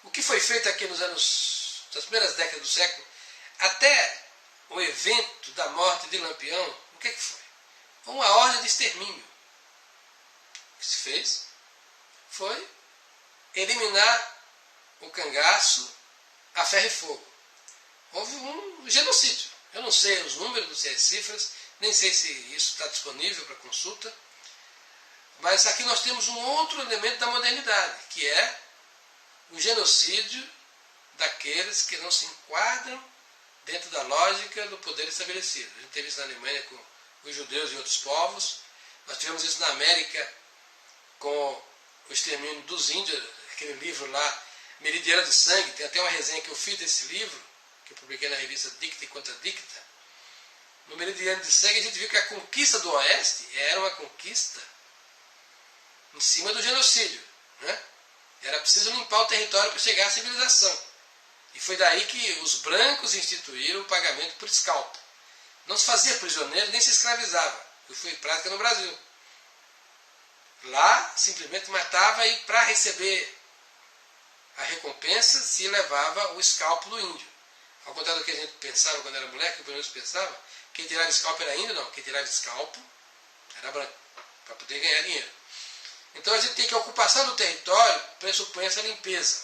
O que foi feito aqui nas primeiras décadas do século, até o evento da morte de Lampião, o que foi? Uma ordem de extermínio. O que se fez foi eliminar o cangaço a ferro e fogo. Houve um genocídio. Eu não sei os números, não sei as cifras, nem sei se isso está disponível para consulta, mas aqui nós temos um outro elemento da modernidade, que é o genocídio daqueles que não se enquadram dentro da lógica do poder estabelecido. A gente teve isso na Alemanha com os judeus e outros povos, nós tivemos isso na América com o extermínio dos índios, aquele livro lá, Meridiano de Sangue, tem até uma resenha que eu fiz desse livro, que eu publiquei na revista Dicta e Contradicta. No Meridiano de Sangue a gente viu que a conquista do Oeste era uma conquista em cima do genocídio, né? Era preciso limpar o território para chegar à civilização. E foi daí que os brancos instituíram o pagamento por scalp. Não se fazia prisioneiro, nem se escravizava. Isso foi prática no Brasil. Lá, simplesmente matava e para receber a recompensa se levava o scalpo do índio. Ao contrário do que a gente pensava quando era moleque, o menos pensava, quem tirava scalpo era índio, não. Quem tirava scalpo era branco, para poder ganhar dinheiro. Então a gente tem que a ocupação do território pressupõe essa limpeza.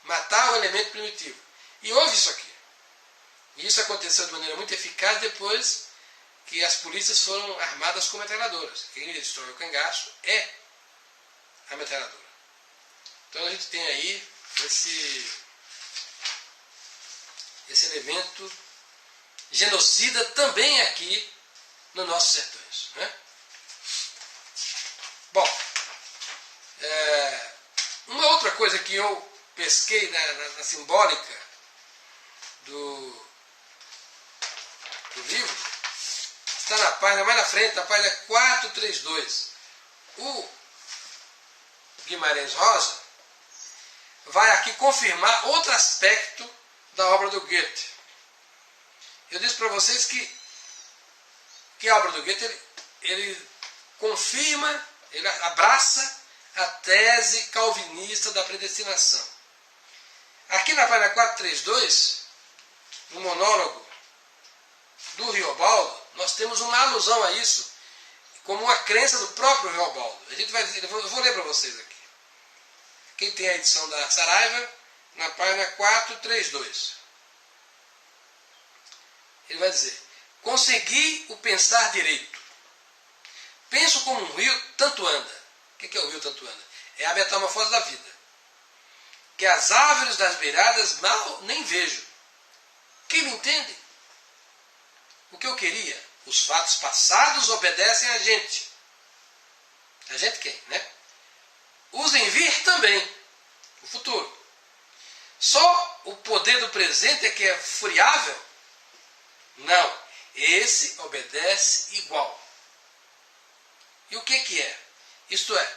Matar o elemento primitivo. E houve isso aqui. E isso aconteceu de maneira muito eficaz depois que as polícias foram armadas com metralhadoras. Quem destrói o cangaço é a metralhadora. Então a gente tem aí esse elemento genocida também aqui nos nossos sertões, né? Bom, uma outra coisa que eu pesquei na simbólica do livro está na página, mais na frente, na página 432. O Guimarães Rosa vai aqui confirmar outro aspecto da obra do Goethe. Eu disse para vocês que a obra do Goethe ele confirma, ele abraça a tese calvinista da predestinação. Aqui na página 432, no monólogo do Riobaldo, nós temos uma alusão a isso, como uma crença do próprio Riobaldo. Eu vou ler para vocês aqui. Quem tem a edição da Saraiva, na página 432. Ele vai dizer: consegui o pensar direito. Penso como um rio tanto anda. O que é o rio tanto anda? É a metamorfose da vida. Que as árvores das beiradas mal nem vejo. Quem me entende? O que eu queria? Os fatos passados obedecem a gente. A gente quem, né? Os em vir também. O futuro. Só o poder do presente é que é furiável? Não. Esse obedece igual. E o que é? Isto é,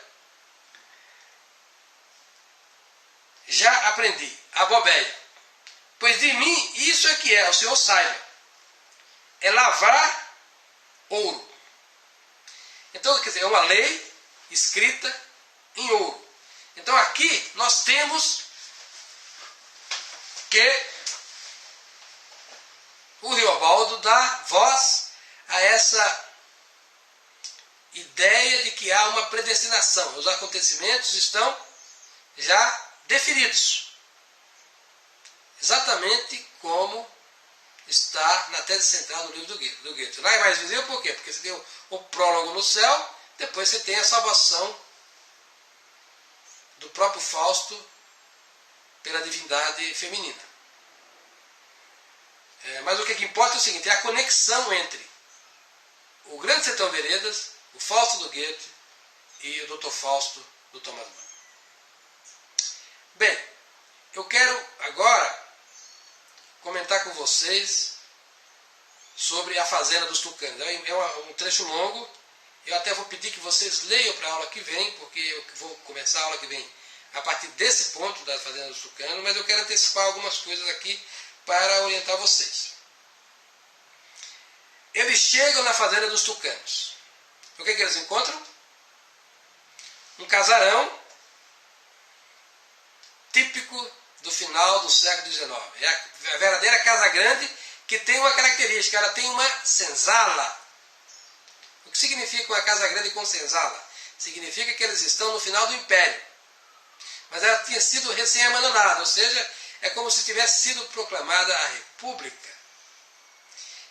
já aprendi a bobeia, pois de mim isso é que é, o senhor saiba, é lavrar ouro. Então, quer dizer, é uma lei escrita em ouro. Então aqui nós temos que o Riobaldo dá voz a essa ideia de que há uma predestinação. Os acontecimentos estão já definidos. Exatamente como está na tese central do livro do Goethe. Lá é mais visível por quê? Porque você tem o prólogo no céu, depois você tem a salvação do próprio Fausto pela divindade feminina. Mas o que importa é o seguinte, é a conexão entre o Grande Sertão Veredas, o Fausto do Goethe e o Dr. Fausto do Thomas Mann. Bem, eu quero agora comentar com vocês sobre a Fazenda dos Tucanos. É um trecho longo, eu até vou pedir que vocês leiam para a aula que vem, porque eu vou começar a aula que vem a partir desse ponto da Fazenda dos Tucanos, mas eu quero antecipar algumas coisas aqui para orientar vocês. Eles chegam na Fazenda dos Tucanos. O que eles encontram? Um casarão típico do final do século XIX. É a verdadeira casa grande que tem uma característica, ela tem uma senzala. O que significa uma casa grande com senzala? Significa que eles estão no final do Império. Mas ela tinha sido recém-abandonada, ou seja, é como se tivesse sido proclamada a República.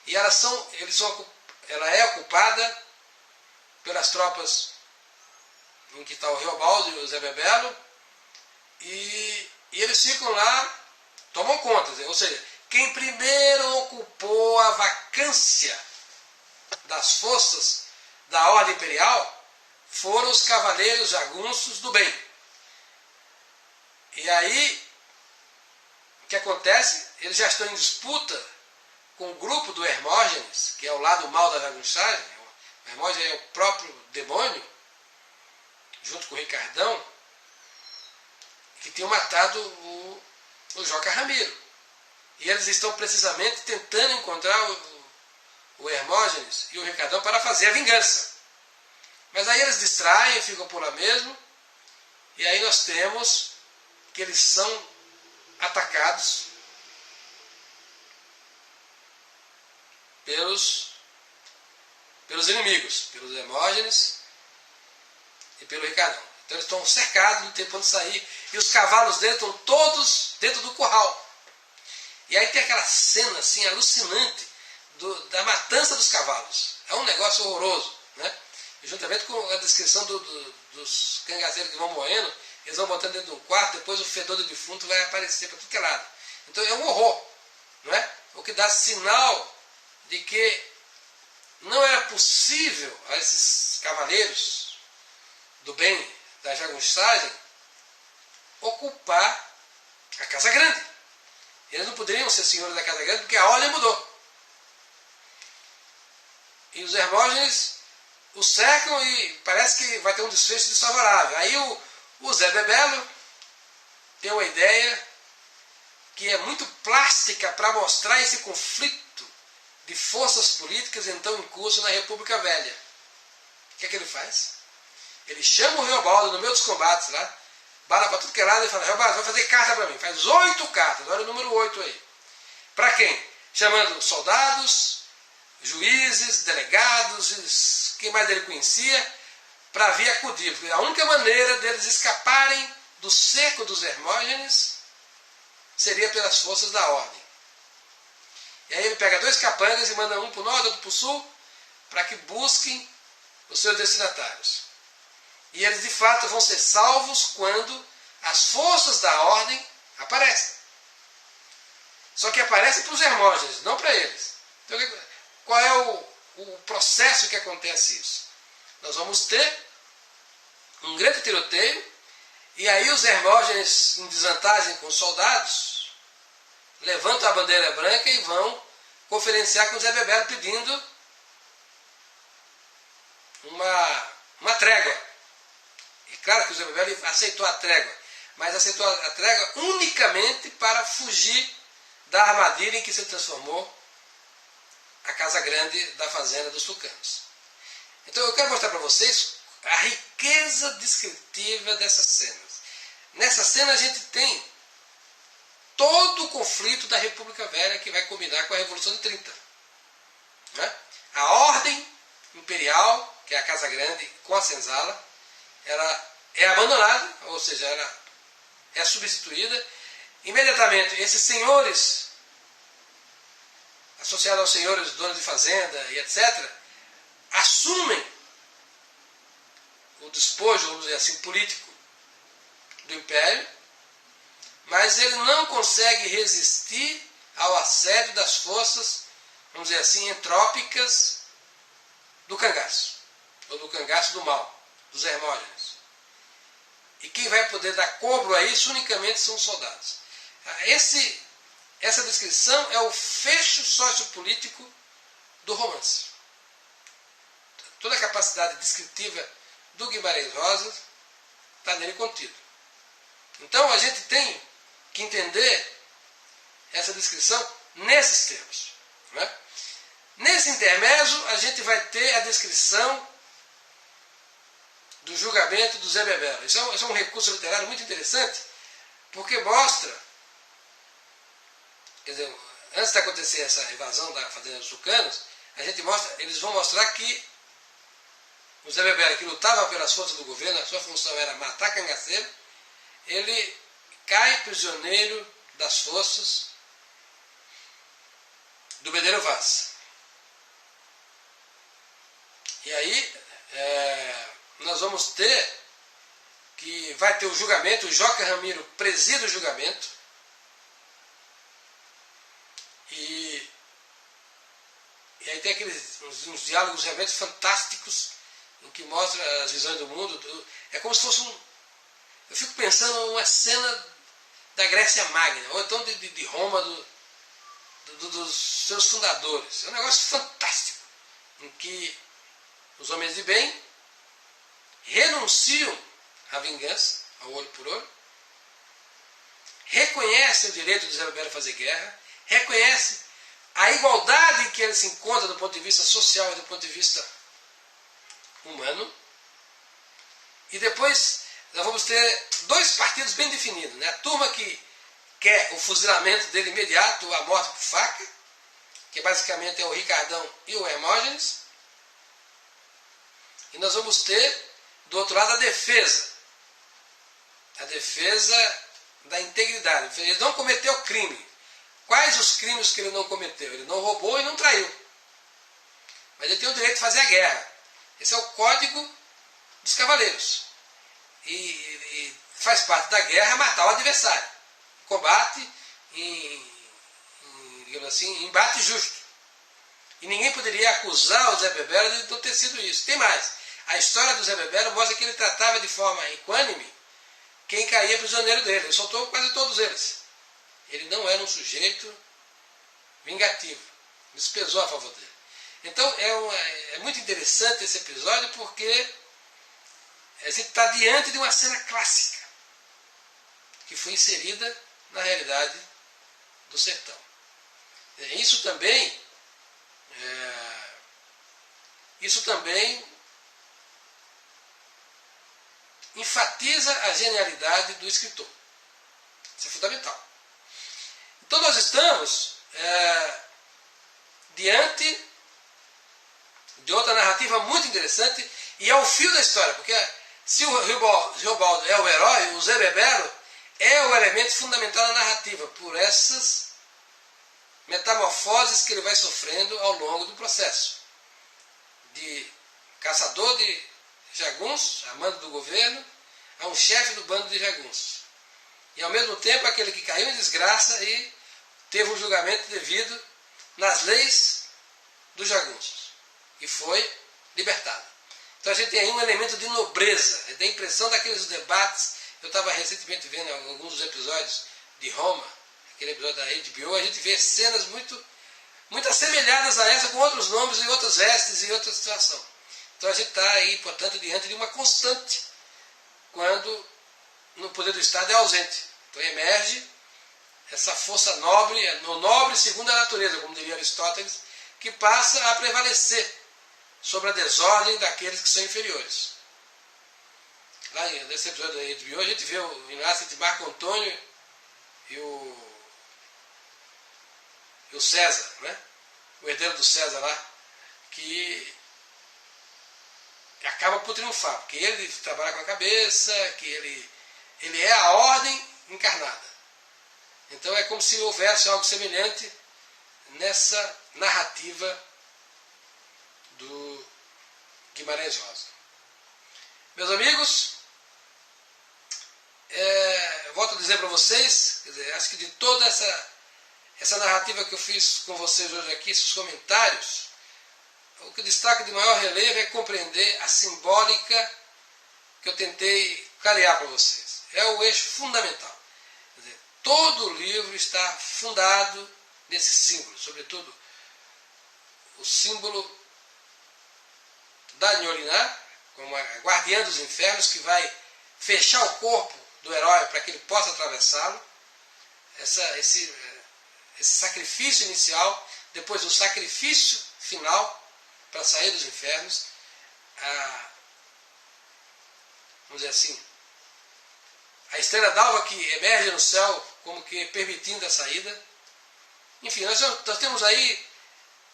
E ela é ocupada pelas tropas em que está o Reobaldo e o Zé Bebelo, e eles ficam lá, tomam conta, ou seja, quem primeiro ocupou a vacância das forças da Ordem Imperial foram os cavaleiros jagunços do bem. E aí, o que acontece? Eles já estão em disputa com o grupo do Hermógenes, que é o lado mal da jagunçagem. O Hermógenes é o próprio demônio, junto com o Ricardão, que tinham matado o Joca Ramiro. E eles estão precisamente tentando encontrar o Hermógenes e o Ricardão para fazer a vingança. Mas aí eles distraem, ficam por lá mesmo, e aí nós temos que eles são atacados pelos inimigos, pelos Hermógenes e pelo Ricardão. Então eles estão cercados, não tem para onde sair, e os cavalos deles estão todos dentro do curral. E aí tem aquela cena assim alucinante da matança dos cavalos. É um negócio horroroso, né? E juntamente com a descrição dos cangaceiros que vão morrendo, eles vão botando dentro de um quarto, depois o fedor do defunto vai aparecer para tudo que é lado. Então é um horror, não é? O que dá sinal de que não era possível a esses cavaleiros do bem, da jagunçagem, ocupar a Casa Grande. Eles não poderiam ser senhores da Casa Grande porque a ordem mudou. E os Hermógenes o cercam e parece que vai ter um desfecho desfavorável. Aí o Zé Bebelo tem uma ideia que é muito plástica para mostrar esse conflito de forças políticas então em curso na República Velha. O que é que ele faz? Ele chama o Reobaldo no meio dos combates lá, bala para tudo que é lado e fala: Reobaldo, vai fazer carta para mim. Faz 8 cartas, olha o número 8 aí. Para quem? Chamando soldados, juízes, delegados, quem mais ele conhecia, para vir acudir. Porque a única maneira deles escaparem do cerco dos Hermógenes seria pelas forças da ordem. E aí ele pega 2 capangas e manda um para o norte, outro para o sul, para que busquem os seus destinatários. E eles de fato vão ser salvos quando as forças da ordem aparecem. Só que aparecem para os Hermógenes, não para eles. Então, qual é o processo que acontece isso? Nós vamos ter um grande tiroteio, e aí os Hermógenes, em desvantagem com os soldados, levantam a bandeira branca e vão conferenciar com o Zé Bebelo pedindo uma trégua. E claro que o Zé Bebelo aceitou a trégua, mas aceitou a trégua unicamente para fugir da armadilha em que se transformou a Casa Grande da Fazenda dos Tucanos. Então eu quero mostrar para vocês a riqueza descritiva dessas cenas. Nessa cena a gente tem todo o conflito da República Velha que vai culminar com a Revolução de 30. Né? A ordem imperial, que é a Casa Grande com a senzala, ela é abandonada, ou seja, ela é substituída. Imediatamente esses senhores associado aos senhores donos de fazenda e etc., assumem o despojo, vamos dizer assim, político do império, mas ele não consegue resistir ao assédio das forças, vamos dizer assim, entrópicas do cangaço, ou do cangaço do mal, dos Hermógenes. E quem vai poder dar cobro a isso unicamente são os soldados. Essa descrição é o fecho sociopolítico do romance. Toda a capacidade descritiva do Guimarães Rosa está nele contido. Então a gente tem que entender essa descrição nesses termos. Né? Nesse intermezzo, a gente vai ter a descrição do julgamento do Zé Bebelo. Isso é um recurso literário muito interessante, porque mostra, quer dizer, antes de acontecer essa invasão da fazenda dos tucanos, eles vão mostrar que o Zé Bebelo, que lutava pelas forças do governo, a sua função era matar cangaceiro, ele cai prisioneiro das forças do Medeiro Vaz. E aí nós vamos ter que vai ter o julgamento, o Joca Ramiro preside o julgamento, e aí tem uns diálogos realmente fantásticos, em que mostra as visões do mundo. É como se fosse eu fico pensando uma cena da Grécia Magna, ou então de Roma, dos seus fundadores. É um negócio fantástico, em que os homens de bem renunciam à vingança, ao olho por olho, reconhecem o direito de Zé Bebelo a fazer guerra, reconhecem a igualdade que ele se encontra do ponto de vista social e do ponto de vista humano, e depois nós vamos ter dois partidos bem definidos, né? A turma que quer o fuzilamento dele imediato, a morte por faca, que basicamente é o Ricardão e o Hermógenes, e nós vamos ter do outro lado a defesa da integridade. Ele não cometeu crime. Quais os crimes que ele não cometeu? Ele não roubou e não traiu, mas ele tem o direito de fazer a guerra. Esse é o código dos cavaleiros. E faz parte da guerra matar o adversário. Combate digamos assim, embate justo. E ninguém poderia acusar o Zé Bebelo de não ter sido isso. Tem mais. A história do Zé Bebelo mostra que ele tratava de forma equânime quem caía prisioneiro dele. Ele soltou quase todos eles. Ele não era um sujeito vingativo. Isso pesou a favor dele. Então é muito interessante esse episódio, porque a gente está diante de uma cena clássica que foi inserida na realidade do sertão. Isso também enfatiza a genialidade do escritor. Isso é fundamental. Então nós estamos diante de outra narrativa muito interessante, e é o fio da história, porque se o Riobaldo é o herói, o Zé Bebelo é o elemento fundamental da narrativa, por essas metamorfoses que ele vai sofrendo ao longo do processo. De caçador de jagunços, a mando do governo, a um chefe do bando de jagunços. E ao mesmo tempo aquele que caiu em desgraça e teve um julgamento devido nas leis dos jagunços. E foi libertado. Então a gente tem aí um elemento de nobreza, da impressão daqueles debates. Eu estava recentemente vendo alguns dos episódios de Roma, aquele episódio da HBO, a gente vê cenas muito assemelhadas a essa, com outros nomes e outras vestes e outra situação. Então a gente está aí, portanto, diante de uma constante, quando no poder do Estado é ausente. Então emerge essa força nobre, no nobre segundo a natureza, como diria Aristóteles, que passa a prevalecer sobre a desordem daqueles que são inferiores. Lá nesse episódio da HBO, a gente vê o enlace entre Marco Antônio e o César, né? O herdeiro do César lá, que acaba por triunfar, porque ele trabalha com a cabeça, que ele é a ordem encarnada. Então é como se houvesse algo semelhante nessa narrativa do Guimarães Rosa. Meus amigos, volto a dizer para vocês, quer dizer, acho que de toda essa narrativa que eu fiz com vocês hoje aqui, esses comentários, o que destaca de maior relevo é compreender a simbólica que eu tentei clarear para vocês. É o eixo fundamental. Quer dizer, todo o livro está fundado nesse símbolo, sobretudo o símbolo da Nhoriná, como a guardiã dos infernos, que vai fechar o corpo do herói para que ele possa atravessá-lo. Esse sacrifício inicial, depois do sacrifício final para sair dos infernos, vamos dizer assim, a estrela d'alva que emerge no céu como que permitindo a saída. Enfim, nós temos aí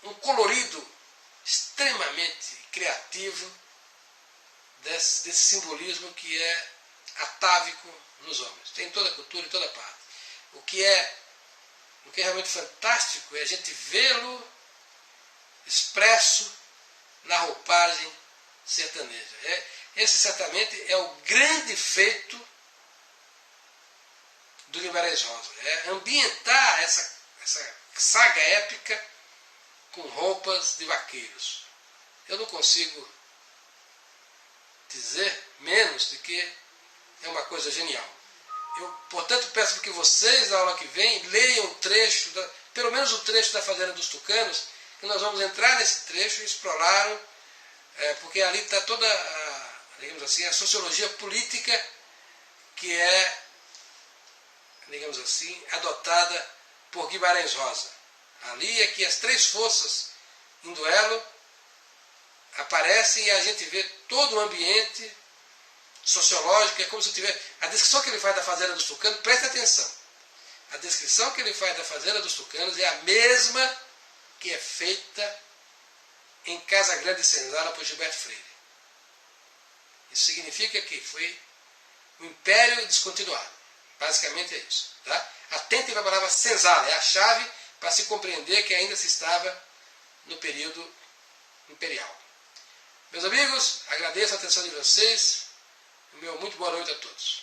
um colorido extremamente criativo desse simbolismo que é atávico nos homens. Tem em toda a cultura, em toda parte. O que é realmente fantástico é a gente vê-lo expresso na roupagem sertaneja. Esse certamente é o grande feito do Guimarães Rosa. É ambientar essa saga épica com roupas de vaqueiros. Eu não consigo dizer menos de que é uma coisa genial. Eu, portanto, peço que vocês, na aula que vem, leiam um trecho, pelo menos o trecho da Fazenda dos Tucanos, que nós vamos entrar nesse trecho e explorá-lo, porque ali está toda, digamos assim, a sociologia política que é, digamos assim, adotada por Guimarães Rosa. Ali é que as três forças em duelo aparecem e a gente vê todo o ambiente sociológico. É como se tivesse... A descrição que ele faz da Fazenda dos Tucanos, preste atenção, a descrição que ele faz da Fazenda dos Tucanos é a mesma que é feita em Casa Grande de Senzala por Gilberto Freire. Isso significa que foi um império descontinuado. Basicamente é isso. Tá? Atentem para a palavra senzala, é a chave para se compreender que ainda se estava no período imperial. Meus amigos, agradeço a atenção de vocês. Muito boa noite a todos.